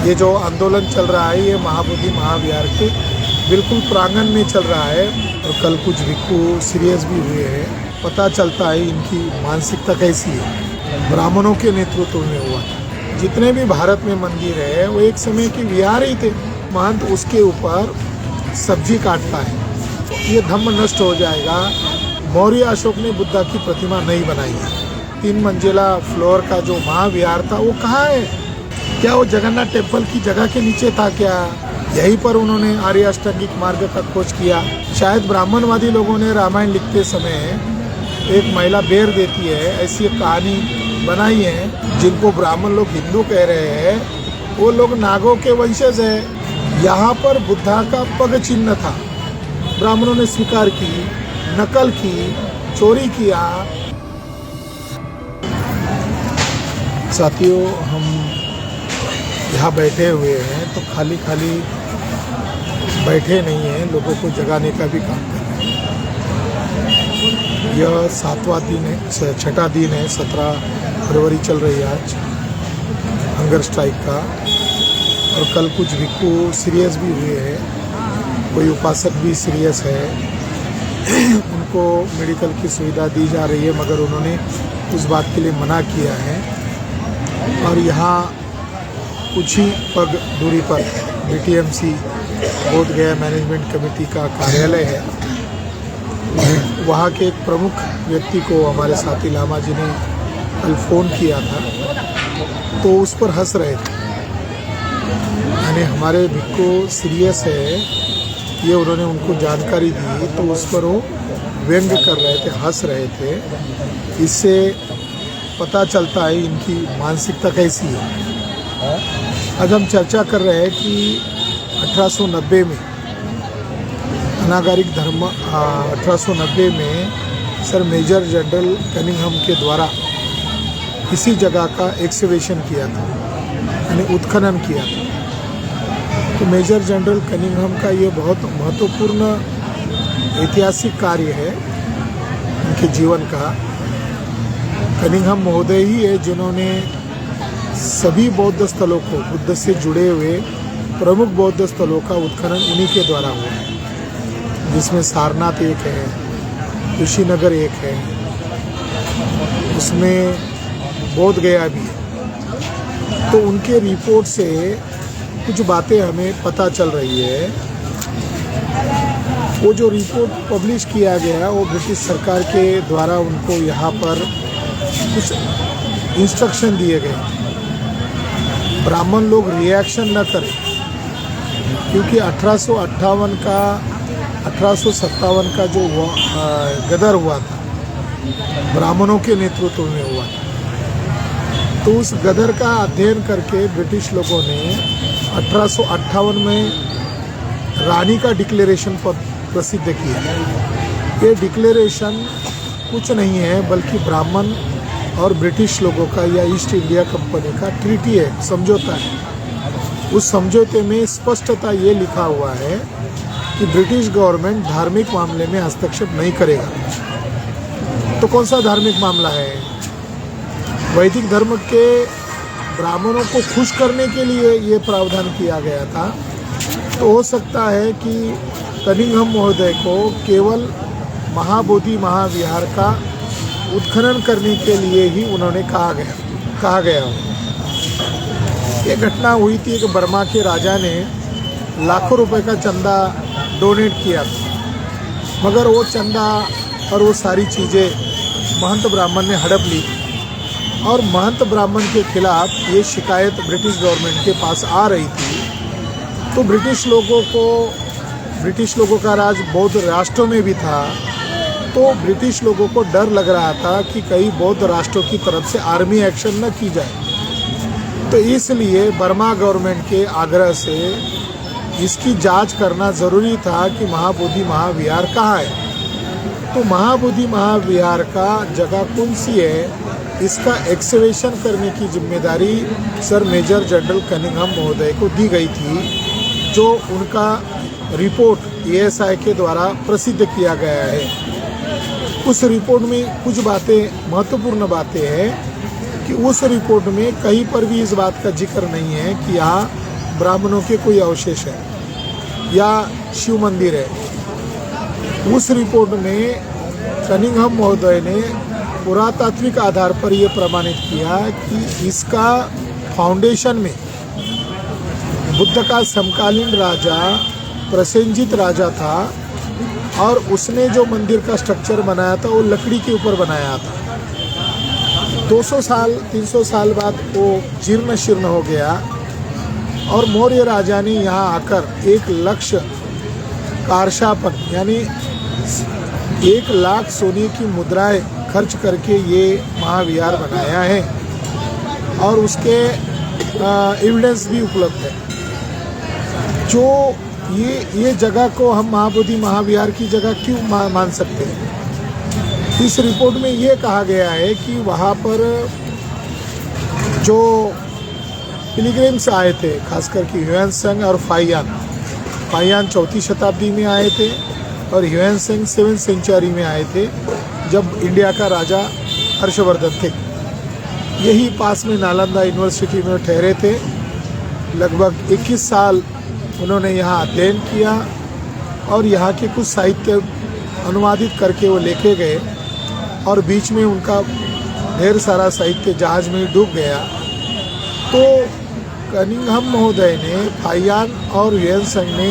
ये जो आंदोलन चल रहा है ये महाबोधि महाविहार के बिल्कुल प्रांगण में चल रहा है और कल कुछ भिक्खु सीरियस भी हुए हैं। पता चलता है इनकी मानसिकता कैसी है। ब्राह्मणों के नेतृत्व में हुआ था। जितने भी भारत में मंदिर है वो एक समय के विहार ही थे। महंत उसके ऊपर सब्जी काटता है तो ये धम्म नष्ट हो जाएगा। मौर्य अशोक ने बुद्धा की प्रतिमा नहीं बनाई है। 3 मंजिला फ्लोर का जो महाविहार था वो कहाँ है? क्या वो जगन्नाथ टेम्पल की जगह के नीचे था क्या? यहीं पर उन्होंने आर्य अष्टांगिक मार्ग का खोज किया। शायद ब्राह्मणवादी लोगों ने रामायण लिखते समय एक महिला बेर देती है ऐसी एक कहानी बनाई है। जिनको ब्राह्मण लोग हिंदू कह रहे हैं वो लोग नागों के वंशज है। यहाँ पर बुद्धा का पग चिन्ह था। ब्राह्मणों ने स्वीकार की, नकल की, चोरी किया। साथियों, हम यहाँ बैठे हुए हैं तो खाली खाली बैठे नहीं हैं, लोगों को जगाने का भी काम कर रहे हैं। यह 7वां दिन है, 6ठा दिन है। 17 फरवरी चल रही है आज हंगर स्ट्राइक का। और कल कुछ भिक्खु सीरियस भी हुए हैं। कोई उपासक भी सीरियस है। उनको मेडिकल की सुविधा दी जा रही है मगर उन्होंने उस बात के लिए मना किया है। और यहाँ कुछ ही पग दूरी पर BTMC बोध गया मैनेजमेंट कमेटी का कार्यालय है। वहाँ के एक प्रमुख व्यक्ति को हमारे साथी लामा जी ने कल फ़ोन किया था तो उस पर हंस रहे थे। यानी हमारे भिक्खु सीरियस है ये उन्होंने उनको जानकारी दी तो उस पर वो व्यंग कर रहे थे, हंस रहे थे। इससे पता चलता है इनकी मानसिकता कैसी है। आज हम चर्चा कर रहे हैं कि 1890 में अनागारिक धर्म 1890 में सर मेजर जनरल कनिंघम के द्वारा इसी जगह का एक्सकेवेशन किया था, यानी उत्खनन किया था। तो मेजर जनरल कनिंघम का ये बहुत महत्वपूर्ण ऐतिहासिक कार्य है उनके जीवन का। कनिंघम महोदय ही है जिन्होंने सभी बौद्ध स्थलों को, बुद्ध से जुड़े हुए प्रमुख बौद्ध स्थलों का उत्खनन उन्हीं के द्वारा हुआ है, जिसमें सारनाथ एक है, कुशीनगर एक है, उसमें बोध गया भी है। तो उनके रिपोर्ट से कुछ बातें हमें पता चल रही है। वो जो रिपोर्ट पब्लिश किया गया वो ब्रिटिश सरकार के द्वारा उनको यहाँ पर कुछ इंस्ट्रक्शन दिए गए, ब्राह्मण लोग रिएक्शन न करें, क्योंकि 1858 का 1857 का जो गदर हुआ था ब्राह्मणों के नेतृत्व में हुआ था। तो उस गदर का अध्ययन करके ब्रिटिश लोगों ने 1858 में रानी का डिक्लेरेशन प्रसिद्ध किया। ये डिक्लेरेशन कुछ नहीं है बल्कि ब्राह्मण और ब्रिटिश लोगों का या ईस्ट इंडिया कंपनी का ट्रीटी है, समझौता है। उस समझौते में स्पष्टता ये लिखा हुआ है कि ब्रिटिश गवर्नमेंट धार्मिक मामले में हस्तक्षेप नहीं करेगा। तो कौन सा धार्मिक मामला है? वैदिक धर्म के ब्राह्मणों को खुश करने के लिए ये प्रावधान किया गया था। तो हो सकता है कि कनिंघम महोदय को केवल महाबोधि महाविहार का उत्खनन करने के लिए ही उन्होंने कहा गया। ये घटना हुई थी कि बर्मा के राजा ने लाखों रुपए का चंदा डोनेट किया था, मगर वो चंदा और वो सारी चीज़ें महंत ब्राह्मण ने हड़प ली और महंत ब्राह्मण के खिलाफ ये शिकायत ब्रिटिश गवर्नमेंट के पास आ रही थी। तो ब्रिटिश लोगों का राज बौद्ध राष्ट्रों में भी था। तो ब्रिटिश लोगों को डर लग रहा था कि कहीं बौद्ध राष्ट्रों की तरफ से आर्मी एक्शन न की जाए। तो इसलिए बर्मा गवर्नमेंट के आग्रह से इसकी जांच करना ज़रूरी था कि महाबोधि महाविहार कहाँ है। तो महाबोधि महाविहार का जगह कौन सी है, इसका एक्सकेवेशन करने की जिम्मेदारी सर मेजर जनरल कनिंघम महोदय को दी गई थी, जो उनका रिपोर्ट ASI के द्वारा प्रसिद्ध किया गया है। उस रिपोर्ट में कुछ बातें, महत्वपूर्ण बातें हैं कि उस रिपोर्ट में कहीं पर भी इस बात का जिक्र नहीं है कि यहाँ ब्राह्मणों के कोई अवशेष है या शिव मंदिर है। उस रिपोर्ट में कनिंघम महोदय ने पुरातात्विक आधार पर यह प्रमाणित किया कि इसका फाउंडेशन में बुद्ध का समकालीन राजा प्रसेनजीत राजा था और उसने जो मंदिर का स्ट्रक्चर बनाया था वो लकड़ी के ऊपर बनाया था। 200 साल 300 साल बाद वो जीर्ण शीर्ण हो गया और मौर्य राजा ने यहाँ आकर 1 लक्ष्य कारशापन यानी 1 लाख सोने की मुद्राएं खर्च करके ये महाविहार बनाया है और उसके एविडेंस भी उपलब्ध है। जो ये जगह को हम महाबोधि महाविहार की जगह क्यों मान सकते हैं? इस रिपोर्ट में ये कहा गया है कि वहाँ पर जो पिलग्रिम्स आए थे, खासकर कि ह्वेनसेंग और फाइयान 4वीं शताब्दी में आए थे और ह्वेनसेंग 7वीं सेंचुरी में आए थे, जब इंडिया का राजा हर्षवर्धन थे। यही पास में नालंदा यूनिवर्सिटी में ठहरे थे। लगभग 21 साल उन्होंने यहाँ अध्ययन किया और यहाँ के कुछ साहित्य अनुवादित करके वो लेके गए और बीच में उनका ढेर सारा साहित्य जहाज में डूब गया। तो कनिंघम महोदय ने फाइयान और ह्वेनसेंग ने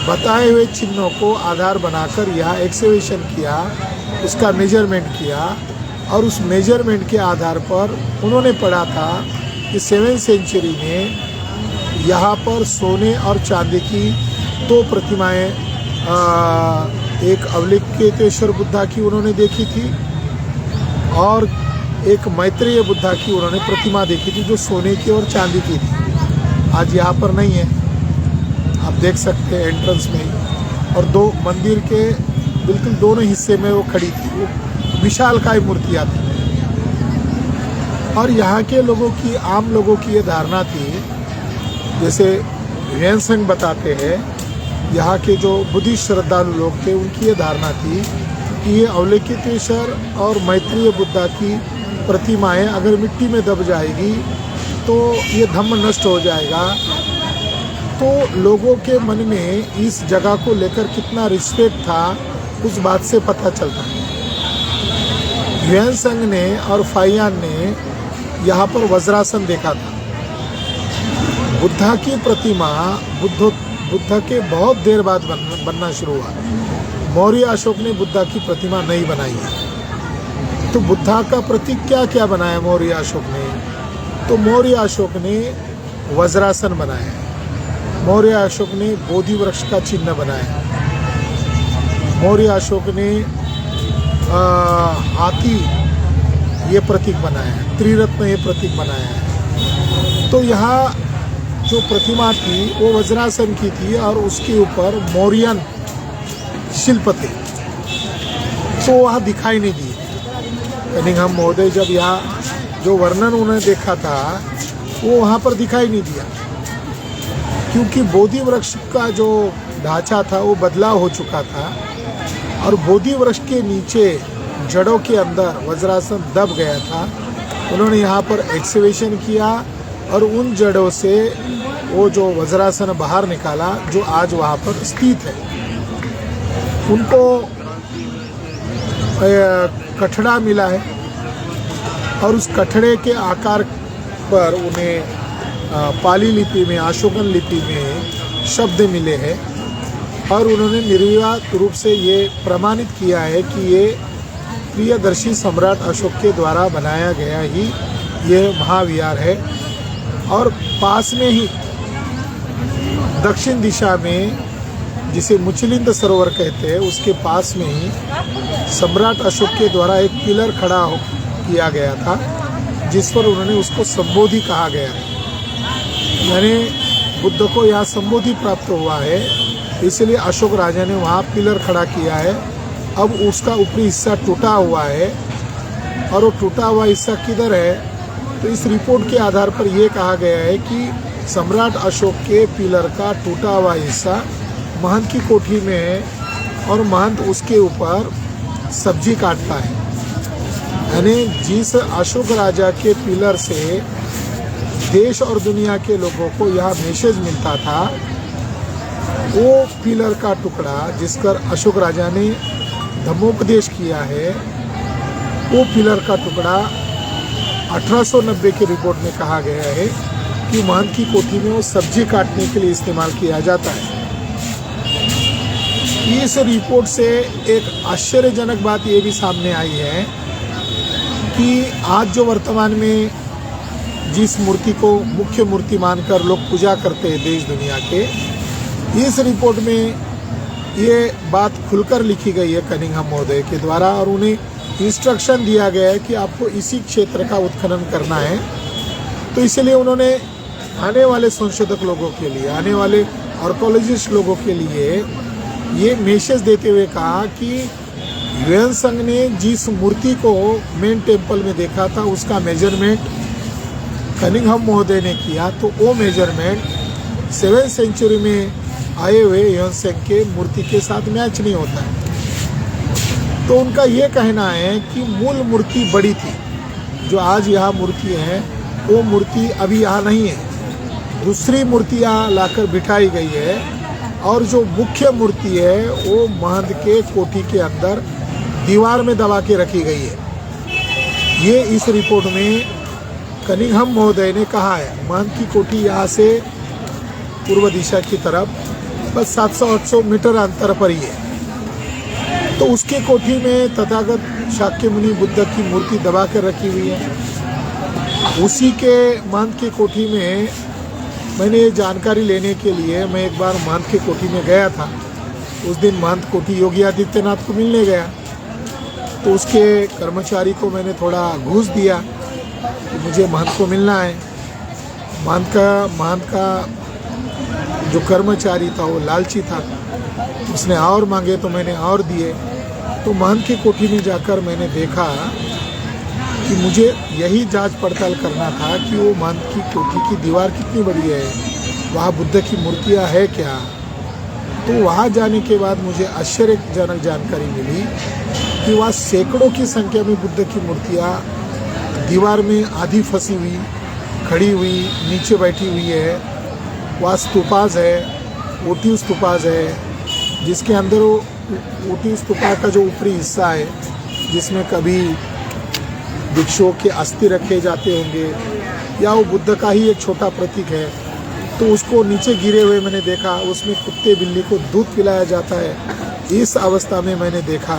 बताए हुए चिन्हों को आधार बनाकर यहाँ एक्सकवेशन किया, उसका मेजरमेंट किया और उस मेजरमेंट के आधार पर उन्होंने पढ़ा था कि 7वीं सेंचुरी में यहाँ पर सोने और चांदी की 2 प्रतिमाएं, एक अवलोकितेश्वर बुद्धा की उन्होंने देखी थी और एक मैत्रेय बुद्धा की उन्होंने प्रतिमा देखी थी जो सोने की और चांदी की थी। आज यहाँ पर नहीं है, आप देख सकते हैं एंट्रेंस में ही। और 2 मंदिर के बिल्कुल दोनों हिस्से में वो खड़ी थी, वो विशालकाय मूर्तियाँ थी। और यहाँ के लोगों की, आम लोगों की ये धारणा थी, जैसे ह्वेनसेंग बताते हैं, यहाँ के जो बुद्धिस्ट श्रद्धालु लोग थे उनकी ये धारणा थी कि ये अवलोकितेश्वर और मैत्रेय बुद्धा की प्रतिमाएं अगर मिट्टी में दब जाएगी तो ये धम्म नष्ट हो जाएगा। तो लोगों के मन में इस जगह को लेकर कितना रिस्पेक्ट था उस बात से पता चलता है। ह्वेनसेंग ने और फाइयान ने यहाँ पर वज्रासन देखा था। बुद्धा की प्रतिमा बुद्ध के बहुत देर बाद बनना शुरू हुआ। मौर्य अशोक ने बुद्धा की प्रतिमा नहीं बनाई है। तो बुद्धा का प्रतीक क्या क्या बनाया मौर्य अशोक ने? तो मौर्य अशोक ने वज्रासन बनाया, मौर्य अशोक ने बोधि वृक्ष का चिन्ह बनाया, मौर्य अशोक ने हाथी ये प्रतीक बनाया है, त्रिरत्न ये प्रतीक बनाया है। तो यहाँ जो प्रतिमा थी वो वज्रासन की थी और उसके ऊपर मौर्यन शिल्प थे, तो वहाँ दिखाई नहीं दिए। कनिंघम महोदय जब यहाँ जो वर्णन उन्होंने देखा था वो वहाँ पर दिखाई नहीं दिया, क्योंकि बोधि वृक्ष का जो ढांचा था वो बदलाव हो चुका था और बोधि वृक्ष के नीचे जड़ों के अंदर वज्रासन दब गया था। उन्होंने यहाँ पर एक्सकवेशन किया और उन जड़ों से वो जो वज्रासन बाहर निकाला जो आज वहाँ पर स्थित है। उनको कठड़ा मिला है और उस कठड़े के आकार पर उन्हें पाली लिपि में, अशोकन लिपि में शब्द मिले हैं और उन्होंने निर्विवाद रूप से ये प्रमाणित किया है कि ये प्रियदर्शी सम्राट अशोक के द्वारा बनाया गया ही ये महाविहार है। और पास में ही दक्षिण दिशा में, जिसे मुचलिंद सरोवर कहते हैं, उसके पास में ही सम्राट अशोक के द्वारा एक पिलर खड़ा किया गया था जिस पर उन्होंने उसको संबोधि कहा गया है। यानी बुद्ध को यहाँ संबोधि प्राप्त हुआ है, इसलिए अशोक राजा ने वहाँ पिलर खड़ा किया है। अब उसका ऊपरी हिस्सा टूटा हुआ है और वो टूटा हुआ हिस्सा किधर है? तो इस रिपोर्ट के आधार पर यह कहा गया है कि सम्राट अशोक के पिलर का टूटा हुआ हिस्सा महंत की कोठी में है और महंत उसके ऊपर सब्जी काटता है। यानी जिस अशोक राजा के पिलर से देश और दुनिया के लोगों को यह मैसेज मिलता था। वो पिलर का टुकड़ा जिस पर अशोक राजा ने धम्मोपदेश किया है, वो पिलर का टुकड़ा 1890 के रिपोर्ट में कहा गया है कि महंत की कोठी में वो सब्जी काटने के लिए इस्तेमाल किया जाता है। इस रिपोर्ट से एक आश्चर्यजनक बात ये भी सामने आई है कि आज जो वर्तमान में जिस मूर्ति को मुख्य मूर्ति मानकर लोग पूजा करते हैं देश दुनिया के, इस रिपोर्ट में ये बात खुलकर लिखी गई है कनिंघम महोदय के द्वारा, और उन्हें इंस्ट्रक्शन दिया गया है कि आपको इसी क्षेत्र का उत्खनन करना है। तो इसलिए उन्होंने आने वाले संशोधक लोगों के लिए, आने वाले आर्कोलॉजिस्ट लोगों के लिए ये मैसेज देते हुए कहा कि यूएन संघ ने जिस मूर्ति को मेन टेम्पल में देखा था उसका मेजरमेंट कनिंघम महोदय ने किया, तो वो मेजरमेंट 7वीं सेंचुरी में आए हुए यूएन संघ के मूर्ति के साथ मैच नहीं होता है। तो उनका ये कहना है कि मूल मूर्ति बड़ी थी, जो आज यहाँ मूर्ति है वो मूर्ति अभी यहाँ नहीं है, दूसरी मूर्ति यहाँ लाकर बिठाई गई है, और जो मुख्य मूर्ति है वो महंत के कोठी के अंदर दीवार में दबा के रखी गई है। ये इस रिपोर्ट में कनिंघम महोदय ने कहा है। महंत की कोठी यहाँ से पूर्व दिशा की तरफ बस 700-800 मीटर अंतर पर ही है। तो उसके कोठी में तथागत शाक्य मुनि बुद्ध की मूर्ति दबा कर रखी हुई है। उसी के महंत की कोठी में मैंने जानकारी लेने के लिए मैं एक बार महंत की कोठी में गया था। उस दिन महंत कोठी योगी आदित्यनाथ को मिलने गया, तो उसके कर्मचारी को मैंने थोड़ा घूस दिया कि मुझे महंत को मिलना है। महंत का जो कर्मचारी था वो लालची था, उसने और मांगे तो मैंने और दिए। तो महंत की कोठी में जाकर मैंने देखा कि मुझे यही जांच पड़ताल करना था कि वो महंत की कोठी की दीवार कितनी बड़ी है, वहाँ बुद्ध की मूर्तियाँ है क्या। तो वहाँ जाने के बाद मुझे आश्चर्यजनक जानकारी मिली कि वहाँ सैकड़ों की संख्या में बुद्ध की मूर्तियाँ दीवार में आधी फंसी हुई, खड़ी हुई, नीचे बैठी हुई है। वहाँ स्तूपाज है, ओटी स्तूपाज है, जिसके अंदर वो ओटी स्तूपा का जो ऊपरी हिस्सा है जिसमें कभी भिक्षुओं के अस्थि रखे जाते होंगे या वो बुद्ध का ही एक छोटा प्रतीक है, तो उसको नीचे गिरे हुए मैंने देखा। उसमें कुत्ते बिल्ली को दूध पिलाया जाता है। इस अवस्था में मैंने देखा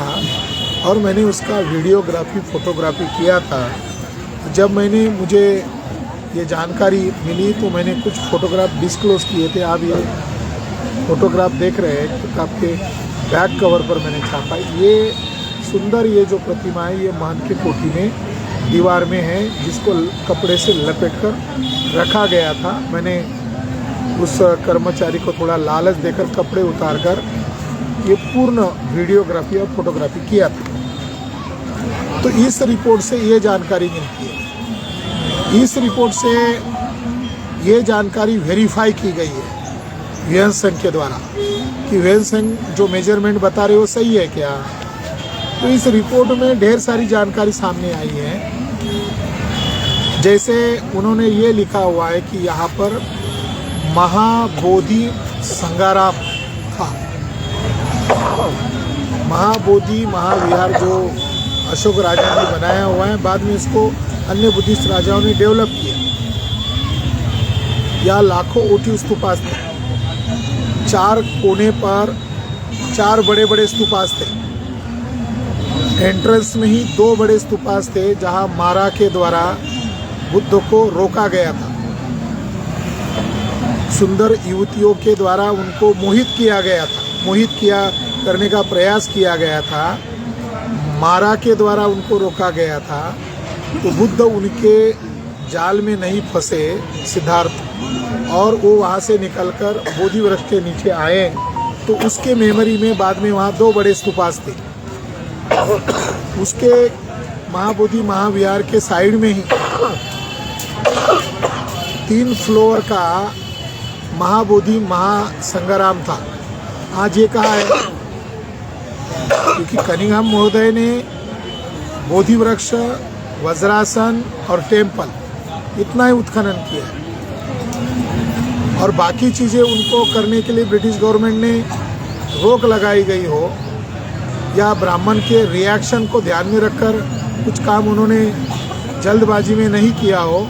और मैंने उसका वीडियोग्राफी फोटोग्राफी किया था। जब मुझे ये जानकारी मिली तो मैंने कुछ फ़ोटोग्राफ डिस्क्लोज़ किए थे। आप ये फ़ोटोग्राफ देख रहे हैं, किताब के बैक कवर पर मैंने छापा। ये सुंदर ये जो प्रतिमा है ये महंत की कोठी में दीवार में है, जिसको कपड़े से लपेटकर रखा गया था। मैंने उस कर्मचारी को थोड़ा लालच देकर कपड़े उतारकर ये पूर्ण वीडियोग्राफी और फोटोग्राफी किया था। तो इस रिपोर्ट से ये जानकारी मिलती है। इस रिपोर्ट से ये जानकारी वेरीफाई की गई है यूएन संघ के द्वारा कि यूएन संघ जो मेजरमेंट बता रहे हो सही है क्या। तो इस रिपोर्ट में ढेर सारी जानकारी सामने आई है। जैसे उन्होंने ये लिखा हुआ है कि यहाँ पर महाबोधि संगाराम था। महाबोधि महाविहार जो अशोक राजा ने बनाया हुआ है, बाद में इसको अन्य बुद्धिस्ट राजाओं ने डेवलप किया। यहाँ लाखों ओटी स्तूपास थे, 4 कोने पर 4 बड़े बड़े स्तूपास थे। एंट्रेंस में ही 2 बड़े स्तूपास थे जहाँ मारा के द्वारा बुद्ध को रोका गया था। सुंदर युवतियों के द्वारा उनको मोहित किया गया था, करने का प्रयास किया गया था। मारा के द्वारा उनको रोका गया था। तो बुद्ध उनके जाल में नहीं फंसे सिद्धार्थ, और वो वहाँ से निकलकर बोधि वृक्ष के नीचे आए। तो उसके मेमोरी में बाद में वहाँ 2 बड़े स्तूपास थे। उसके महाबोधि महाविहार के साइड में ही 3 फ्लोर का महाबोधि महासंगाराम था। आज ये कहा है क्योंकि कनिंघम महोदय ने बोधि वृक्ष, वज्रासन और टेम्पल इतना ही उत्खनन किया है। और बाकी चीज़ें उनको करने के लिए ब्रिटिश गवर्नमेंट ने रोक लगाई गई हो, या ब्राह्मण के रिएक्शन को ध्यान में रखकर कुछ काम उन्होंने जल्दबाजी में नहीं किया हो,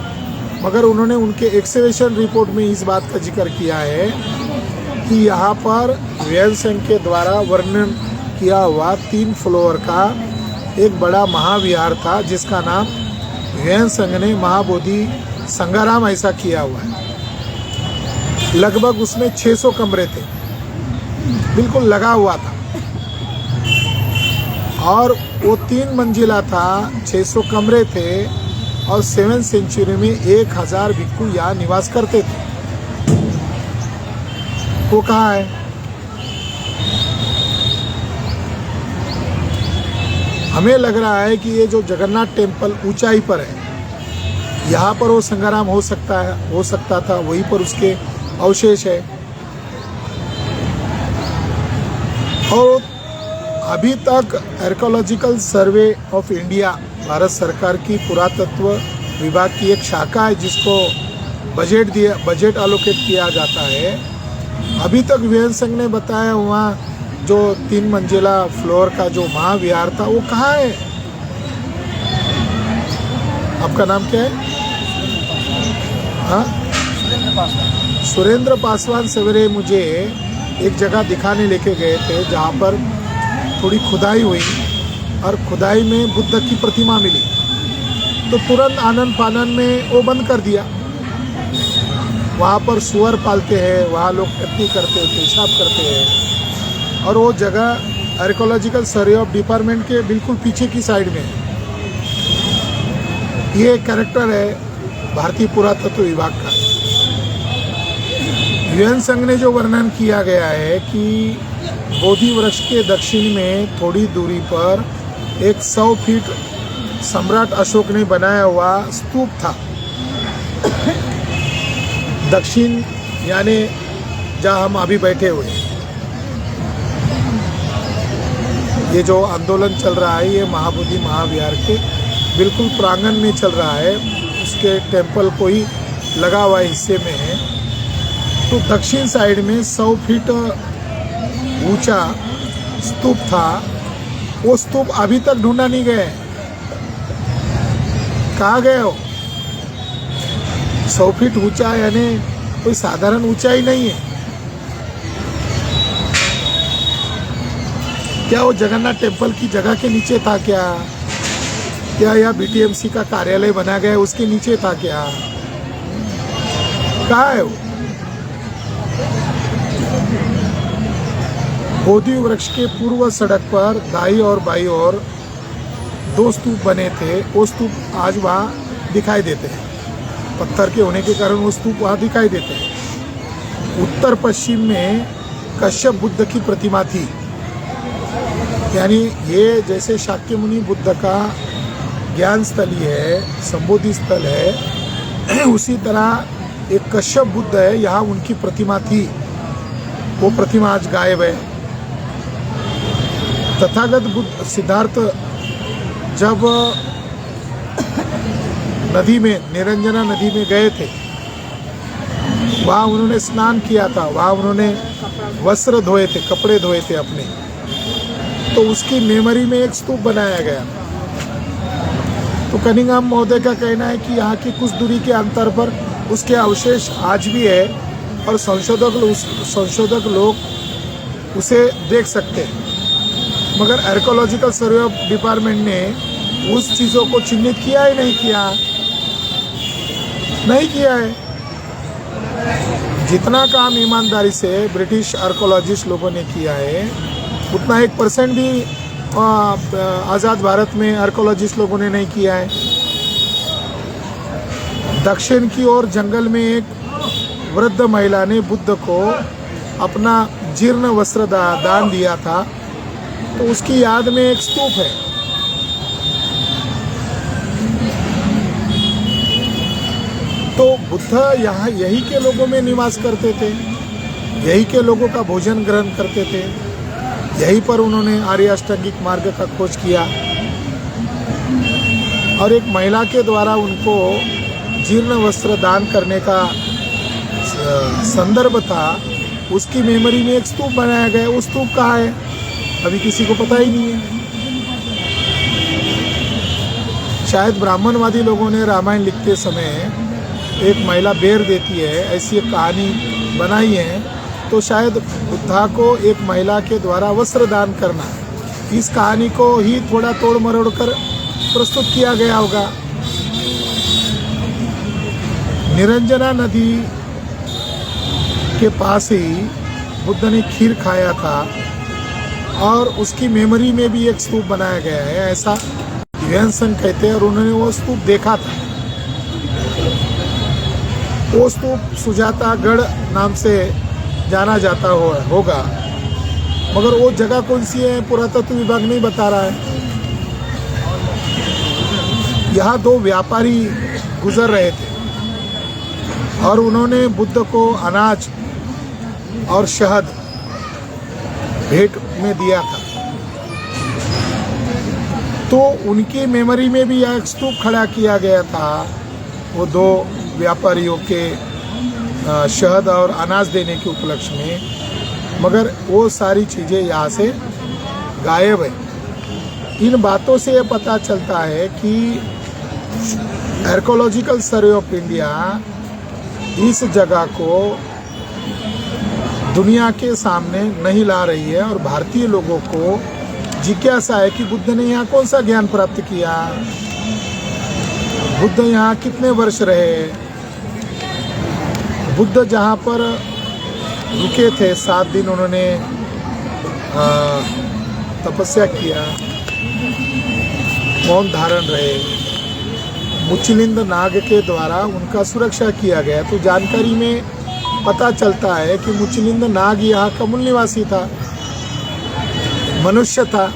मगर उन्होंने उनके एक्सकवेशन रिपोर्ट में इस बात का जिक्र किया है कि यहाँ पर ह्वेन सांग के द्वारा वर्णन किया हुआ 3 फ्लोर का एक बड़ा महाविहार था, जिसका नाम ह्वेन सांग ने महाबोधि संगाराम ऐसा किया हुआ है। लगभग उसमें 600 कमरे थे, बिल्कुल लगा हुआ था, और वो 3 मंजिला था, 600 कमरे थे, और 7वीं सेंचुरी में 1000 भिक्खु यहाँ निवास करते थे। वो कहाँ है? हमें लग रहा है कि ये जो जगन्नाथ टेम्पल ऊंचाई पर है, यहाँ पर वो संगाराम हो सकता था, वहीं पर उसके अवशेष है। और अभी तक archaeological survey of India, Bharat सरकार की पुरातत्व विभाग की एक शाखा है, जिसको बजट एलोकेट किया जाता है। अभी तक ह्वेन सांग ने बताया वहाँ जो 3 मंजिला फ्लोर का जो महाविहार था वो कहाँ है? आपका नाम क्या है? हाँ, सुरेंद्र पासवान सवेरे मुझे एक जगह दिखाने लेके गए थे, जहाँ पर थोड़ी खुदाई हुई और खुदाई में बुद्ध की प्रतिमा मिली, तो तुरंत आनन फानन में वो बंद कर दिया। वहाँ पर सुअर पालते हैं, वहाँ लोग टट्टी करते हैं, पेशाब करते हैं, और वो जगह आर्कियोलॉजिकल सर्वे ऑफ डिपार्टमेंट के बिल्कुल पीछे की साइड में है। ये कैरेक्टर है भारतीय पुरातत्व विभाग का। ह्वेन सांग ने जो वर्णन किया गया है कि बोधि वृक्ष के दक्षिण में थोड़ी दूरी पर एक 100 फीट सम्राट अशोक ने बनाया हुआ स्तूप था। दक्षिण यानी जहाँ हम अभी बैठे हुए, ये जो आंदोलन चल रहा है ये महाबोधि महाविहार के बिल्कुल प्रांगण में चल रहा है, उसके टेम्पल को ही लगा हुआ हिस्से में है। तो दक्षिण साइड में 100 फीट ऊंचा स्तूप था। वो स्तूप अभी तक ढूंढा नहीं गए। कहाँ गए हो? 100 फीट ऊंचा यानी कोई साधारण ऊंचाई नहीं है। क्या वो जगन्नाथ टेम्पल की जगह के नीचे था क्या? क्या यह बीटीएमसी का कार्यालय बना गया उसके नीचे था क्या? कहाँ है वो? बोधि वृक्ष के पूर्व सड़क पर दाई और बाई और 2 स्तूप बने थे। वो स्तूप आज वहाँ दिखाई देते हैं, पत्थर के होने के कारण वो स्तूप वहाँ दिखाई देते हैं। उत्तर पश्चिम में कश्यप बुद्ध की प्रतिमा थी, यानी ये जैसे शाक्य मुनि बुद्ध का ज्ञान स्थली है, संबोधि स्थल है, उसी तरह एक कश्यप बुद्ध है, यहाँ उनकी प्रतिमा थी। वो प्रतिमा आज गायब है। तथागत बुद्ध सिद्धार्थ जब नदी में, निरंजना नदी में गए थे, वहाँ उन्होंने स्नान किया था, वहाँ उन्होंने वस्त्र धोए थे, कपड़े धोए थे अपने, तो उसकी मेमोरी में एक स्तूप बनाया गया। तो कनिंघम महोदय का कहना है कि यहाँ की कुछ दूरी के अंतर पर उसके अवशेष आज भी है और संशोधक लोग उसे देख सकते हैं, मगर आर्कियोलॉजिकल सर्वे ऑफ डिपार्टमेंट ने उस चीज़ों को चिन्हित किया ही नहीं किया है। जितना काम ईमानदारी से ब्रिटिश आर्कियोलॉजिस्ट लोगों ने किया है, उतना 1% भी आज़ाद भारत में आर्कियोलॉजिस्ट लोगों ने नहीं किया है। दक्षिण की ओर जंगल में एक वृद्ध महिला ने बुद्ध को अपना जीर्ण वस्त्र दान दिया था, तो उसकी याद में एक स्तूप है। तो बुद्ध यहाँ यही के लोगों में निवास करते थे, यही के लोगों का भोजन ग्रहण करते थे, यहीं पर उन्होंने आर्य अष्टांगिक मार्ग का खोज किया, और एक महिला के द्वारा उनको जीर्ण वस्त्र दान करने का संदर्भ था, उसकी मेमोरी में एक स्तूप बनाया गया। वो स्तूप कहाँ है अभी किसी को पता ही नहीं है। शायद ब्राह्मणवादी लोगों ने रामायण लिखते समय एक महिला बेर देती है, ऐसी एक कहानी बनाई है, तो शायद बुद्धा को एक महिला के द्वारा वस्त्र दान करना, इस कहानी को ही थोड़ा तोड़ मरोड़ कर प्रस्तुत किया गया होगा। निरंजना नदी के पास ही बुद्ध ने खीर खाया था और उसकी मेमोरी में भी एक स्तूप बनाया गया है, ऐसा ह्वेनसन कहते हैं। और उन्होंने वो स्तूप देखा था। वो स्तूप सुजातागढ़ नाम से जाना जाता होगा, मगर वो जगह कौन सी है पुरातत्व विभाग नहीं बता रहा है। यहाँ दो व्यापारी गुजर रहे थे और उन्होंने बुद्ध को अनाज और शहद भेंट में दिया था, तो उनकी मेमोरी में भी यह स्तूप खड़ा किया गया था वो दो व्यापारियों के शहद और अनाज देने के उपलक्ष्य में, मगर वो सारी चीज़ें यहाँ से गायब है। इन बातों से ये पता चलता है कि आर्कोलॉजिकल सर्वे ऑफ इंडिया इस जगह को दुनिया के सामने नहीं ला रही है और भारतीय लोगों को जिज्ञासा है कि बुद्ध ने यहाँ कौन सा ज्ञान प्राप्त किया, बुद्ध यहाँ कितने वर्ष रहे, बुद्ध जहाँ पर रुके थे 7 दिन उन्होंने तपस्या किया, मौन धारण रहे, मुचलिंद नाग के द्वारा उनका सुरक्षा किया गया। तो जानकारी में पता चलता है कि मुचलिंद नाग यहाँ का मूल निवासी था, मनुष्य था।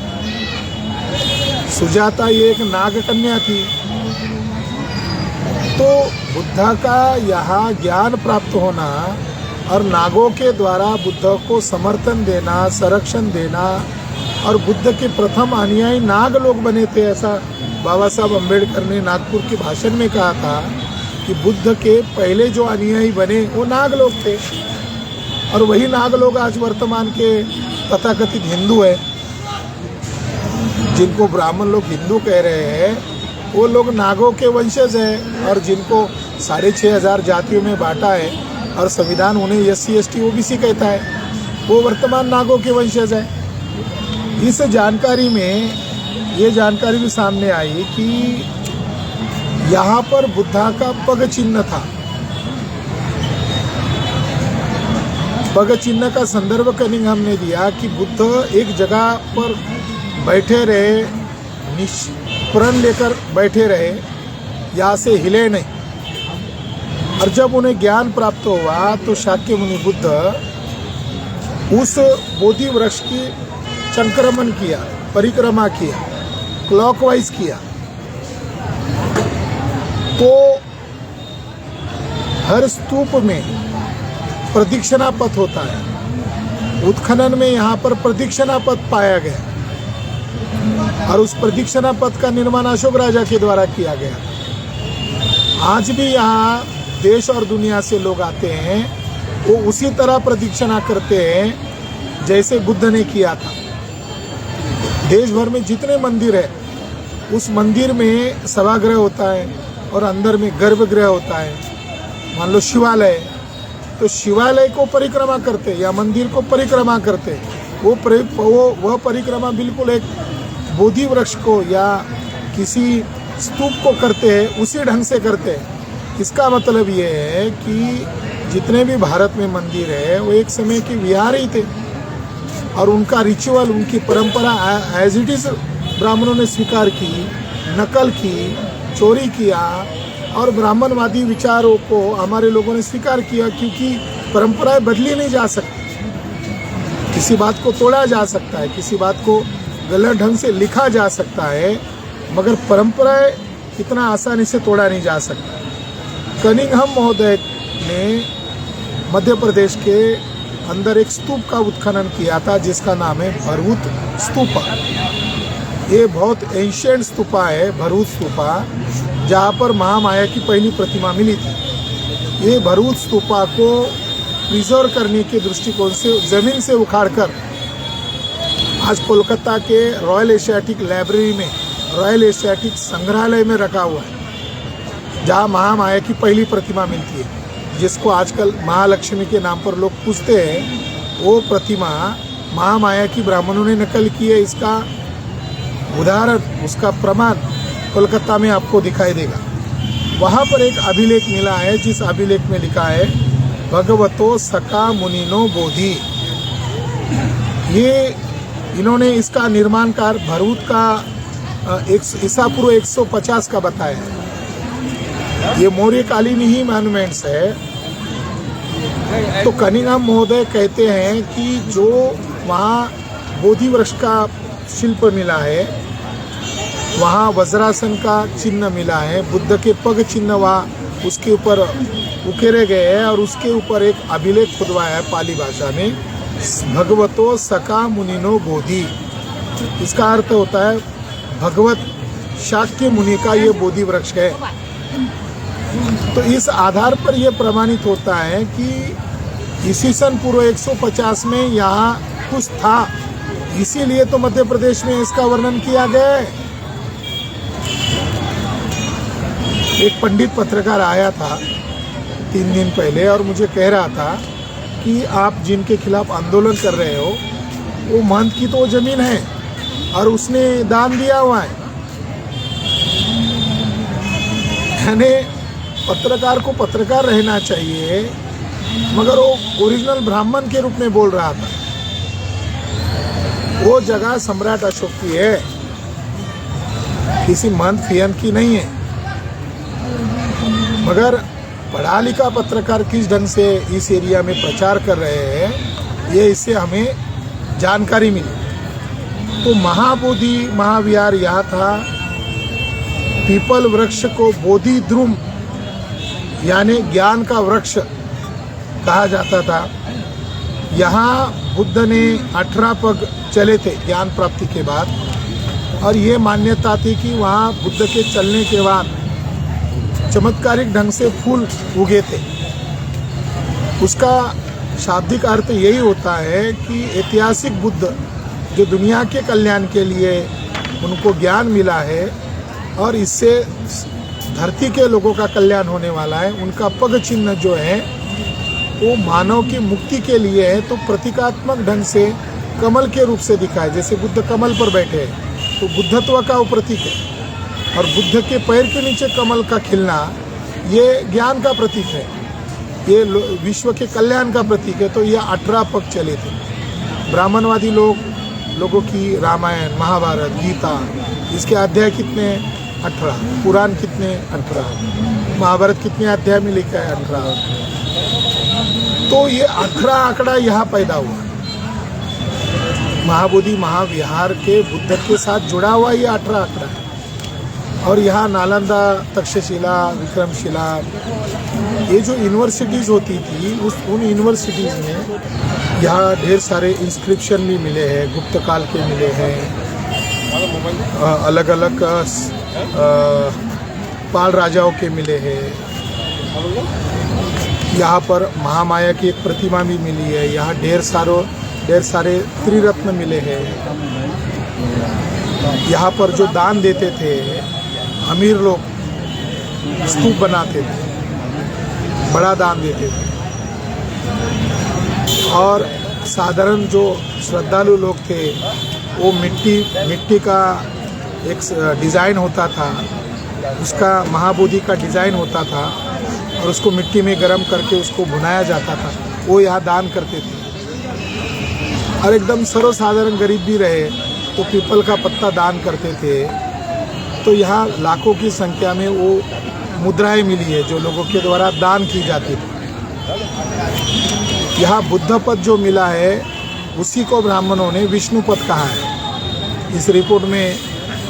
सुजाता ये एक नाग कन्या थी। तो बुद्धा का यहाँ ज्ञान प्राप्त होना और नागों के द्वारा बुद्ध को समर्थन देना, संरक्षण देना, और बुद्ध के प्रथम अनुयायी नाग लोग बने थे, ऐसा बाबा साहब अम्बेडकर ने नागपुर के भाषण में कहा था कि बुद्ध के पहले जो अनुयायी बने वो नाग लोग थे। और वही नाग लोग आज वर्तमान के तथाकथित हिंदू है, जिनको ब्राह्मण लोग हिंदू कह रहे हैं, वो लोग नागों के वंशज हैं। और जिनको 6500 जातियों में बांटा है और संविधान उन्हें SC ST OBC कहता है, वो वर्तमान नागों के वंशज है। इस जानकारी में ये जानकारी भी सामने आई कि यहाँ पर बुद्धा का पग चिन्ह था। पग चिन्ह का संदर्भ कनिंघम ने दिया कि बुद्ध एक जगह पर बैठे रहे, प्रण लेकर बैठे रहे, यहाँ से हिले नहीं। और जब उन्हें ज्ञान प्राप्त हुआ तो शाक्य मुनि बुद्ध उस बोधि वृक्ष की संक्रमण किया, परिक्रमा किया, क्लॉकवाइज किया। तो हर स्तूप में प्रदक्षिणा पथ होता है। उत्खनन में यहाँ पर प्रदक्षिणा पथ पाया गया और उस प्रदक्षिणा पथ का निर्माण अशोक राजा के द्वारा किया गया। आज भी यहाँ देश और दुनिया से लोग आते हैं, वो उसी तरह प्रदक्षिणा करते हैं जैसे बुद्ध ने किया था। देश भर में जितने मंदिर है, उस मंदिर में सभागृह होता है और अंदर में गर्भगृह होता है। मान लो शिवालय, तो शिवालय को परिक्रमा करते या मंदिर को परिक्रमा करते, वह परिक्रमा बिल्कुल एक बोधि वृक्ष को या किसी स्तूप को करते हैं, उसी ढंग से करते हैं। इसका मतलब ये है कि जितने भी भारत में मंदिर है वो एक समय के विहार ही थे और उनका रिचुअल, उनकी परंपरा एज इट इज ब्राह्मणों ने स्वीकार की, नकल की, चोरी किया और ब्राह्मणवादी विचारों को हमारे लोगों ने स्वीकार किया, क्योंकि परंपराएं बदली नहीं जा सकती। किसी बात को तोड़ा जा सकता है, किसी बात को गलत ढंग से लिखा जा सकता है, मगर परंपराएं इतना आसानी से तोड़ा नहीं जा सकता। कनिंघम महोदय ने मध्य प्रदेश के अंदर एक स्तूप का उत्खनन किया था जिसका नाम है भरहुत स्तूपा। ये बहुत एंशिएंट स्तूपा है, भरहुत स्तूपा, जहाँ पर महामाया की पहली प्रतिमा मिली थी। ये भरूच स्तूपा को प्रिजर्व करने के दृष्टिकोण से ज़मीन से उखाड़कर आज कोलकाता के रॉयल एशियाटिक लाइब्रेरी में, रॉयल एशियाटिक संग्रहालय में रखा हुआ है, जहाँ महामाया की पहली प्रतिमा मिलती है, जिसको आजकल महालक्ष्मी के नाम पर लोग पूछते हैं। वो प्रतिमा महामाया की ब्राह्मणों ने नकल की है। इसका उदाहरण, उसका प्रमाण कोलकाता में आपको दिखाई देगा। वहाँ पर एक अभिलेख मिला है, जिस अभिलेख में लिखा है भगवतो सका मुनिनो बोधि। ये इन्होंने इसका निर्माणकार भरूच का ईसा पूर्व 150 का बताया है। ये मौर्यकालीन ही मॉन्यूमेंट्स है। तो कनिंघम महोदय कहते हैं कि जो वहाँ बोधि वृक्ष का शिल्प मिला है, वहाँ वज्रासन का चिन्ह मिला है, बुद्ध के पग चिन्ह वहाँ उसके ऊपर उकेरे गए हैं और उसके ऊपर एक अभिलेख खुदवाया है पाली भाषा में, भगवतो सका मुनिनो बोधि। इसका अर्थ होता है भगवत शाक्य मुनि का ये बोधि वृक्ष है। तो इस आधार पर यह प्रमाणित होता है कि ईसा पूर्व 150 में यहाँ कुछ था, इसीलिए तो मध्य प्रदेश में इसका वर्णन किया गया है। एक पंडित पत्रकार आया था 3 दिन पहले और मुझे कह रहा था कि आप जिनके खिलाफ आंदोलन कर रहे हो वो महंत की तो जमीन है और उसने दान दिया हुआ है। यानी पत्रकार को पत्रकार रहना चाहिए, मगर वो ओरिजिनल ब्राह्मण के रूप में बोल रहा था। वो जगह सम्राट अशोक की है, किसी महंत फियन की नहीं है। मगर पढ़ा लिखा पत्रकार किस ढंग से इस एरिया में प्रचार कर रहे हैं, ये इससे हमें जानकारी मिली। तो महाबोधि महाविहार यहाँ था। पीपल वृक्ष को बोधि द्रुम यानी ज्ञान का वृक्ष कहा जाता था। यहाँ बुद्ध ने 18 पग चले थे ज्ञान प्राप्ति के बाद, और ये मान्यता थी कि वहाँ बुद्ध के चलने के बाद चमत्कारिक ढंग से फूल उगे थे। उसका शाब्दिक अर्थ यही होता है कि ऐतिहासिक बुद्ध जो दुनिया के कल्याण के लिए उनको ज्ञान मिला है और इससे धरती के लोगों का कल्याण होने वाला है, उनका पग चिन्ह जो है वो मानव की मुक्ति के लिए है। तो प्रतीकात्मक ढंग से कमल के रूप से दिखाए, जैसे बुद्ध कमल पर बैठे हैं तो बुद्धत्व का वो प्रतीक है, और बुद्ध के पैर के नीचे कमल का खिलना ये ज्ञान का प्रतीक है, ये विश्व के कल्याण का प्रतीक है। तो ये 18 पग चले थे। ब्राह्मणवादी लोगों की रामायण महाभारत गीता, इसके अध्याय कितने? 18। पुराण कितने? 18। महाभारत कितने अध्याय में लिखा है? 18। तो ये 18 आंकड़ा यहाँ पैदा हुआ। महाबोधि महाविहार के बुद्ध के साथ जुड़ा हुआ ये 18 आंकड़ा है। और यहाँ नालंदा, तक्षशिला, विक्रमशिला, ये जो यूनिवर्सिटीज़ होती थी उन यूनिवर्सिटीज़ में यहाँ ढेर सारे इंस्क्रिप्शन भी मिले हैं, गुप्त काल के मिले हैं, अलग अलग पाल राजाओं के मिले हैं। यहाँ पर महामाया की एक प्रतिमा भी मिली है। यहाँ ढेर सारे त्रिरत्न मिले हैं। यहाँ पर जो दान देते थे अमीर लोग, स्तूप बनाते थे, बड़ा दान देते थे, और साधारण जो श्रद्धालु लोग थे वो मिट्टी का एक डिज़ाइन होता था, उसका महाबोधि का डिज़ाइन होता था और उसको मिट्टी में गर्म करके उसको भुनाया जाता था, वो यहाँ दान करते थे। और एकदम सर्वसाधारण गरीब भी रहे तो पीपल का पत्ता दान करते थे। तो यहाँ लाखों की संख्या में वो मुद्राएं मिली है जो लोगों के द्वारा दान की जाती थी। यहाँ बुद्ध पद जो मिला है उसी को ब्राह्मणों ने विष्णु पद कहा है। इस रिपोर्ट में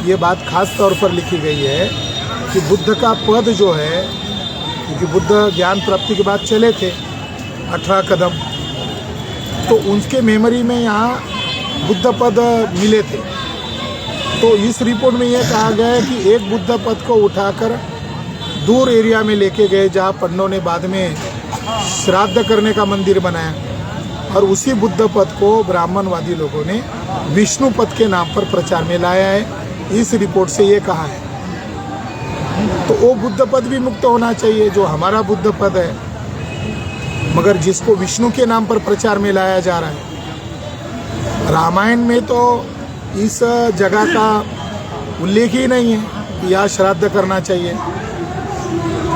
ये बात खास तौर पर लिखी गई है कि बुद्ध का पद जो है, क्योंकि बुद्ध ज्ञान प्राप्ति के बाद चले थे 18 कदम, तो उनके मेमोरी में यहाँ बुद्ध पद मिले थे। तो इस रिपोर्ट में यह कहा गया है कि एक बुद्ध पद को उठाकर दूर एरिया में लेके गए जहाँ पंडों ने बाद में श्राद्ध करने का मंदिर बनाया, और उसी बुद्ध पद को ब्राह्मणवादी लोगों ने विष्णु पद के नाम पर प्रचार में लाया है। इस रिपोर्ट से ये कहा है। तो वो बुद्ध पद भी मुक्त होना चाहिए जो हमारा बुद्ध पद है, मगर जिसको विष्णु के नाम पर प्रचार में लाया जा रहा है। रामायण में तो इस जगह का उल्लेख ही नहीं है कि यहाँ श्राद्ध करना चाहिए।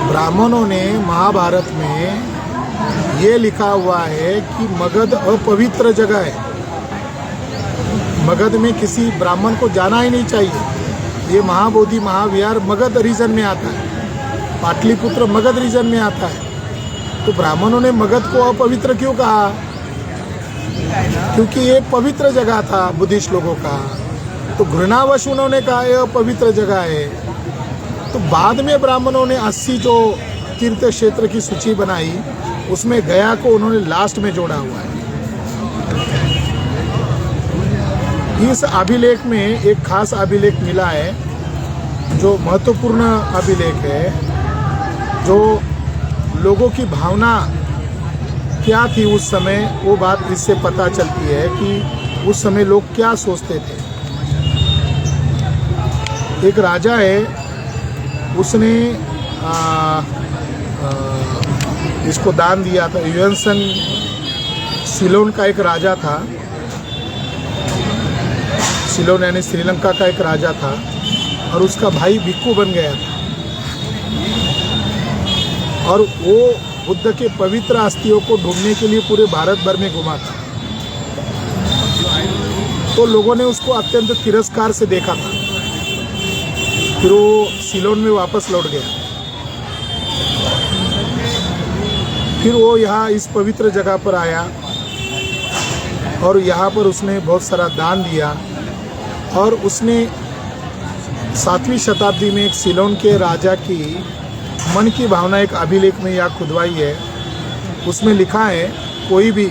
ब्राह्मणों ने महाभारत में ये लिखा हुआ है कि मगध अपवित्र जगह है, मगध में किसी ब्राह्मण को जाना ही नहीं चाहिए। ये महाबोधि महाविहार मगध रीजन में आता है, पाटलिपुत्र मगध रीजन में आता है। तो ब्राह्मणों ने मगध को अपवित्र क्यों कहा? क्योंकि ये पवित्र जगह था बुद्धिस्ट लोगों का, तो घृणावश उन्होंने कहा ये अपवित्र जगह है। तो बाद में ब्राह्मणों ने 80 जो तीर्थ क्षेत्र की सूची बनाई, उसमें गया को उन्होंने लास्ट में जोड़ा हुआ है। इस अभिलेख में एक खास अभिलेख मिला है जो महत्वपूर्ण अभिलेख है, जो लोगों की भावना क्या थी उस समय, वो बात इससे पता चलती है कि उस समय लोग क्या सोचते थे। एक राजा है, उसने इसको दान दिया था। युएनसन सिलोन का एक राजा था, सिलोन यानी श्रीलंका का एक राजा था, और उसका भाई भिक्खु बन गया था, और वो बुद्ध के पवित्र अस्थियों को ढूंढने के लिए पूरे भारत भर में घुमा था। तो लोगों ने उसको अत्यंत तिरस्कार से देखा था। फिर वो सिलोन में वापस लौट गया। फिर वो यहाँ इस पवित्र जगह पर आया, और यहाँ पर उसने बहुत सारा दान दिया, और उसने 7वीं शताब्दी में एक सिलोन के राजा की मन की भावना एक अभिलेख में यहाँ खुदवाई है। उसमें लिखा है, कोई भी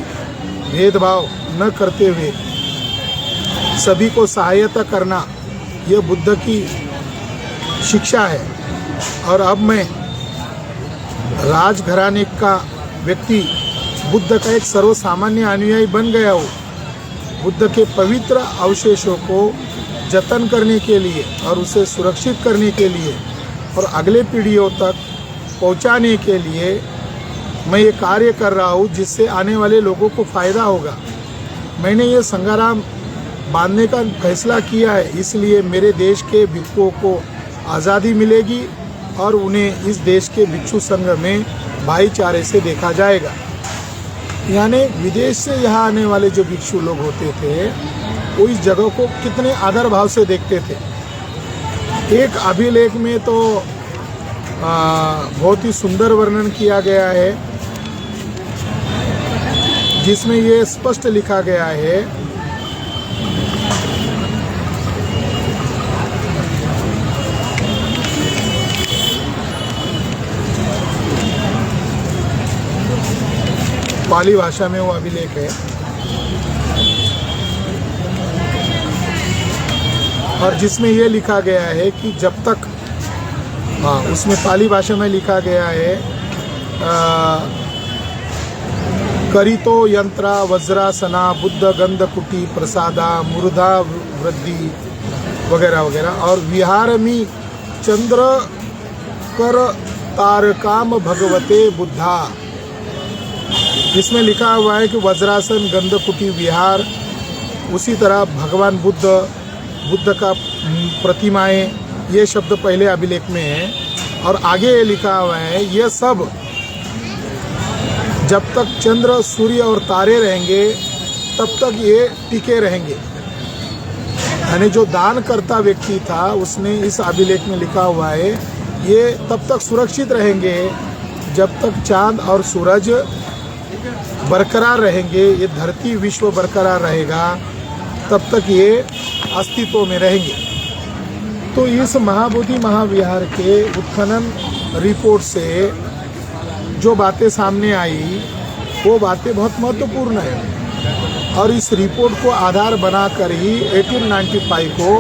भेदभाव न करते हुए सभी को सहायता करना, यह बुद्ध की शिक्षा है। और अब मैं राजघराने का व्यक्ति बुद्ध का एक सर्वसामान्य अनुयायी बन गया हूँ। बुद्ध के पवित्र अवशेषों को जतन करने के लिए और उसे सुरक्षित करने के लिए और अगले पीढ़ियों तक पहुंचाने के लिए मैं ये कार्य कर रहा हूँ, जिससे आने वाले लोगों को फ़ायदा होगा। मैंने ये संग्राम बांधने का फैसला किया है, इसलिए मेरे देश के भिक्षुओं को आज़ादी मिलेगी और उन्हें इस देश के भिक्षु संघ में भाईचारे से देखा जाएगा। यानी विदेश से यहाँ आने वाले जो भिक्षु लोग होते थे, वो इस जगह को कितने आदर भाव से देखते थे। एक अभिलेख में तो बहुत ही सुंदर वर्णन किया गया है, जिसमें ये स्पष्ट लिखा गया है, पाली भाषा में वो अभिलेख है, और जिसमें ये लिखा गया है कि जब तक, उसमें पाली भाषा में लिखा गया है, करितो यंत्रा वज्रासना बुद्ध गंधकुटी प्रसादा मुर्धा वृद्धि वगैरह वगैरह, और विहारमी चंद्र कर तारकाम भगवते बुद्धा। इसमें लिखा हुआ है कि वज्रासन गंधकुटी विहार, उसी तरह भगवान बुद्ध का प्रतिमाएं, ये शब्द पहले अभिलेख में है, और आगे ये लिखा हुआ है ये सब जब तक चंद्र सूर्य और तारे रहेंगे तब तक ये टिके रहेंगे। यानी जो दान करता व्यक्ति था उसने इस अभिलेख में लिखा हुआ है ये तब तक सुरक्षित रहेंगे जब तक चांद और सूरज बरकरार रहेंगे, ये धरती विश्व बरकरार रहेगा, तब तक ये अस्तित्व में रहेंगे। तो इस महाबोधि महाविहार के उत्खनन रिपोर्ट से जो बातें सामने आई वो बातें बहुत महत्वपूर्ण है, और इस रिपोर्ट को आधार बनाकर ही 1895 को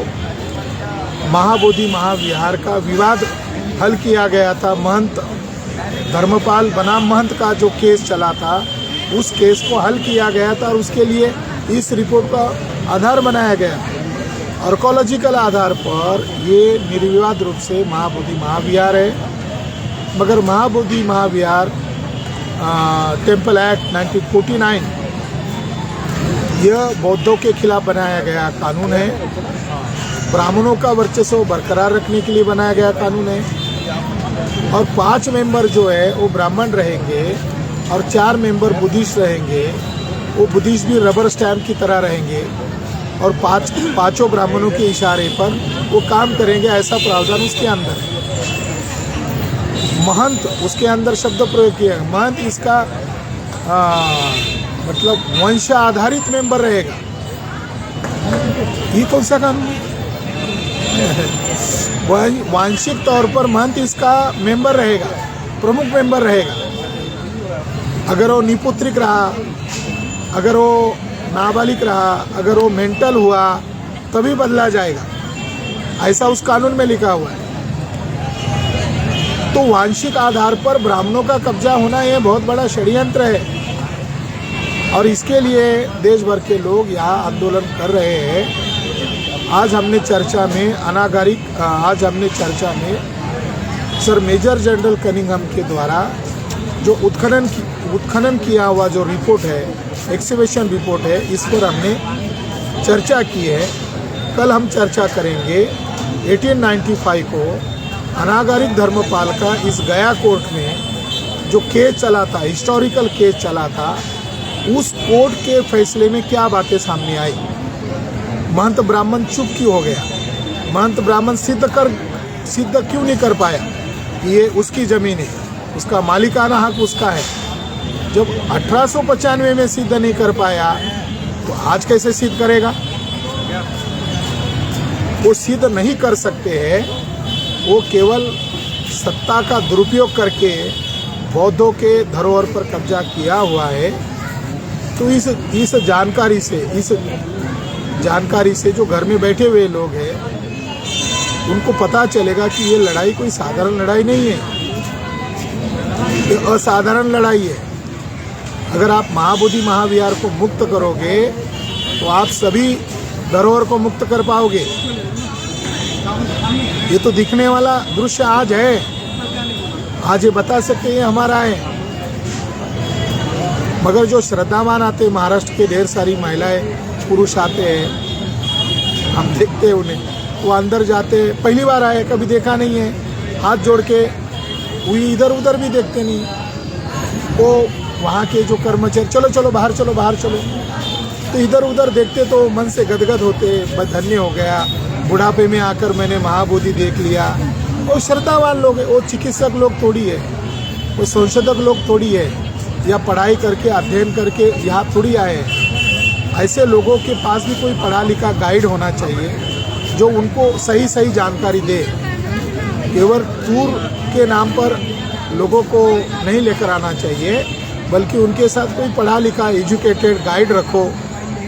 महाबोधि महाविहार का विवाद हल किया गया था। महंत धर्मपाल बनाम महंत का जो केस चला था, उस केस को हल किया गया था और उसके लिए इस रिपोर्ट का आधार बनाया गया। आर्कोलॉजिकल आधार पर ये निर्विवाद रूप से महाबोधि महाविहार है। मगर महाबोधि महाविहार टेम्पल एक्ट 1949 यह बौद्धों के खिलाफ बनाया गया कानून है। ब्राह्मणों का वर्चस्व बरकरार रखने के लिए बनाया गया कानून है। और 5 मेंबर जो है वो ब्राह्मण रहेंगे और 4 मेंबर बुद्धिस्ट रहेंगे। वो बुद्धिस्ट भी रबर स्टैम्प की तरह रहेंगे और पांचों ब्राह्मणों के इशारे पर वो काम करेंगे, ऐसा प्रावधान उसके अंदर है। महंत उसके अंदर शब्द प्रयोग किया है। महंत इसका मतलब वंश आधारित मेंबर रहेगा। ये कौन सा कानून है? वांशिक तौर पर महंत इसका मेंबर रहेगा, प्रमुख मेंबर रहेगा। अगर वो निपुत्रिक रहा, अगर वो नाबालिग रहा, अगर वो मेंटल हुआ, तभी बदला जाएगा, ऐसा उस कानून में लिखा हुआ है। तो वांशिक आधार पर ब्राह्मणों का कब्जा होना यह बहुत बड़ा षड्यंत्र है और इसके लिए देश भर के लोग यहाँ आंदोलन कर रहे हैं। आज हमने चर्चा में सर मेजर जनरल कनिंघम के द्वारा जो उत्खनन किया हुआ जो रिपोर्ट है, एक्सकवेशन रिपोर्ट है, इस पर हमने चर्चा की है। कल हम चर्चा करेंगे 1895 को अनागरिक धर्मपाल का इस गया कोर्ट में जो केस चला था, हिस्टोरिकल केस चला था, उस कोर्ट के फैसले में क्या बातें सामने आई। महंत ब्राह्मण चुप क्यों हो गया? महंत ब्राह्मण सिद्ध क्यों नहीं कर पाया कि ये उसकी ज़मीन है, उसका मालिकाना हक उसका है। जब 1895 में सिद्ध नहीं कर पाया तो आज कैसे सिद्ध करेगा? वो सिद्ध नहीं कर सकते हैं। वो केवल सत्ता का दुरुपयोग करके बौद्धों के धरोहर पर कब्जा किया हुआ है। तो इस जानकारी से जो घर में बैठे हुए लोग हैं उनको पता चलेगा कि ये लड़ाई कोई साधारण लड़ाई नहीं है, ये असाधारण लड़ाई है। अगर आप महाबोधि महाविहार को मुक्त करोगे तो आप सभी धरोहर को मुक्त कर पाओगे। ये तो दिखने वाला दृश्य आज है, आज ये बता सकते हैं हमारा है। मगर जो श्रद्धावान आते, महाराष्ट्र के ढेर सारी महिलाएं पुरुष आते हैं, हम देखते हैं उन्हें, वो अंदर जाते, पहली बार आए, कभी देखा नहीं है, हाथ जोड़ के वो इधर उधर भी देखते नहीं। वो वहाँ के जो कर्मचारी चलो चलो बाहर चलो बाहर चलो, तो इधर उधर देखते तो मन से गदगद होते, धन्य हो गया, बुढ़ापे में आकर मैंने महाबोधि देख लिया। वो श्रद्धावान लोग है, वो चिकित्सक लोग थोड़ी है, वो संशोधक लोग थोड़ी है, या पढ़ाई करके अध्ययन करके यहाँ थोड़ी आए हैं। ऐसे लोगों के पास भी कोई पढ़ा लिखा गाइड होना चाहिए जो उनको सही सही जानकारी दे। केवल टूर के नाम पर लोगों को नहीं लेकर आना चाहिए, बल्कि उनके साथ कोई पढ़ा लिखा एजुकेटेड गाइड रखो,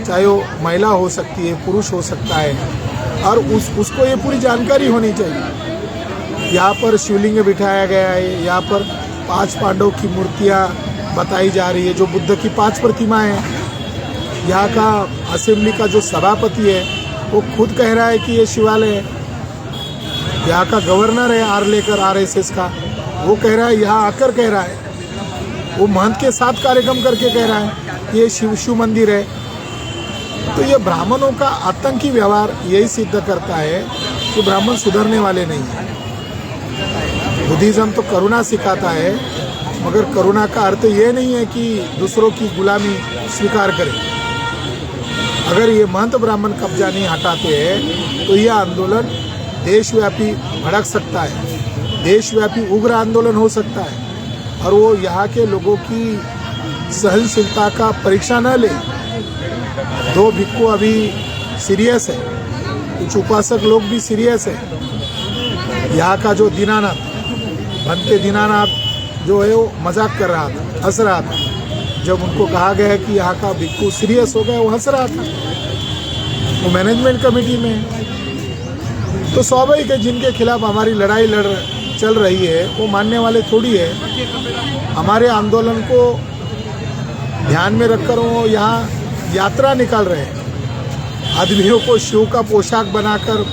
चाहे वो महिला हो सकती है, पुरुष हो सकता है, और उसको ये पूरी जानकारी होनी चाहिए। यहाँ पर शिवलिंग बिठाया गया है, यहाँ पर 5 पांडव की मूर्तियाँ बताई जा रही है, जो बुद्ध की 5 प्रतिमाएँ हैं। यहाँ का असेंबली का जो सभापति है वो खुद कह रहा है कि ये शिवालय है। यहाँ का गवर्नर है RSS का, वो कह रहा है, यहाँ आकर कह रहा है, वो महंत के साथ कार्यक्रम करके कह रहा है ये शिव मंदिर है। तो ये ब्राह्मणों का आतंकी व्यवहार यही सिद्ध करता है कि ब्राह्मण सुधरने वाले नहीं हैं। बुद्धिज्म तो करुणा सिखाता है, मगर करुणा का अर्थ ये नहीं है कि दूसरों की गुलामी स्वीकार करें। अगर ये महंत ब्राह्मण कब्जा नहीं हटाते हैं तो यह आंदोलन देशव्यापी भड़क सकता है, देशव्यापी उग्र आंदोलन हो सकता है, और वो यहाँ के लोगों की सहनशीलता का परीक्षा न ले। 2 भिक्खु अभी सीरियस है, कुछ उपासक लोग भी सीरियस है। यहाँ का जो दीनानाथ, भंते दीनानाथ जो है वो मजाक कर रहा था, हंस रहा था। जब उनको कहा गया कि यहाँ का भिक्खु सीरियस हो गया, वो हंस रहा था। वो मैनेजमेंट कमेटी में, तो स्वाभाविक है जिनके खिलाफ हमारी लड़ाई लड़ चल रही है वो मानने वाले थोड़ी है। हमारे आंदोलन को ध्यान में रखकर वो यहाँ यात्रा निकाल रहे हैं, आदमियों को शिव का पोशाक बनाकर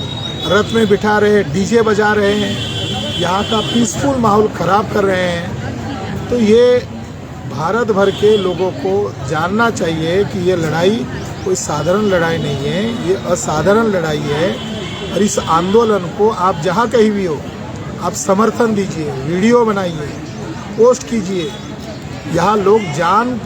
रथ में बिठा रहे हैं, डीजे बजा रहे हैं, यहाँ का पीसफुल माहौल ख़राब कर रहे हैं। तो ये भारत भर के लोगों को जानना चाहिए कि ये लड़ाई कोई साधारण लड़ाई नहीं है, ये असाधारण लड़ाई है। और इस आंदोलन को आप जहाँ कहीं भी हो आप समर्थन दीजिए, वीडियो बनाइए, पोस्ट कीजिए। यहाँ लोग जान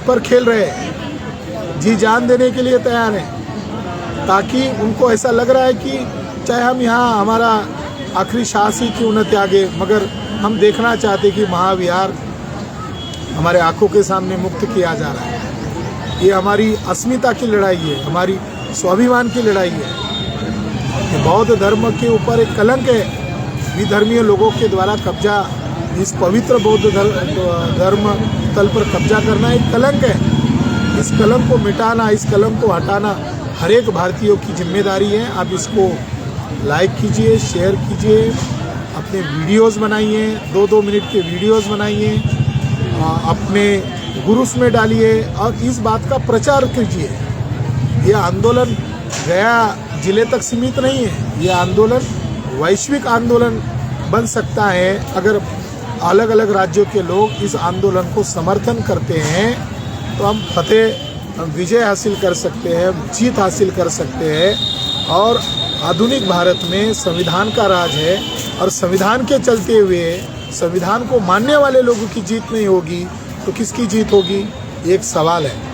पर खेल रहे हैं, जी जान देने के लिए तैयार हैं, ताकि उनको ऐसा लग रहा है कि चाहे हम यहाँ हमारा आखिरी सांस ही क्यों न त्यागे, मगर हम देखना चाहते कि महाविहार हमारे आंखों के सामने मुक्त किया जा रहा है। ये हमारी अस्मिता की लड़ाई है, हमारी स्वाभिमान की लड़ाई है। ये बौद्ध धर्म के ऊपर एक कलंक है, विधर्मीय लोगों के द्वारा कब्जा, इस पवित्र बौद्ध धर्म तल पर कब्जा करना एक कलंक है। इस कलंक को मिटाना, इस कलंक को हटाना हर एक भारतीयों की जिम्मेदारी है। आप इसको लाइक कीजिए, शेयर कीजिए, अपने वीडियोस बनाइए, 2-2 मिनट के वीडियोस बनाइए, अपने ग्रुप्स में डालिए और इस बात का प्रचार कीजिए। ये आंदोलन गया जिले तक सीमित नहीं है, ये आंदोलन वैश्विक आंदोलन बन सकता है। अगर अलग अलग राज्यों के लोग इस आंदोलन को समर्थन करते हैं तो हम विजय हासिल कर सकते हैं, जीत हासिल कर सकते हैं। और आधुनिक भारत में संविधान का राज है और संविधान के चलते हुए संविधान को मानने वाले लोगों की जीत नहीं होगी तो किसकी जीत होगी? एक सवाल है।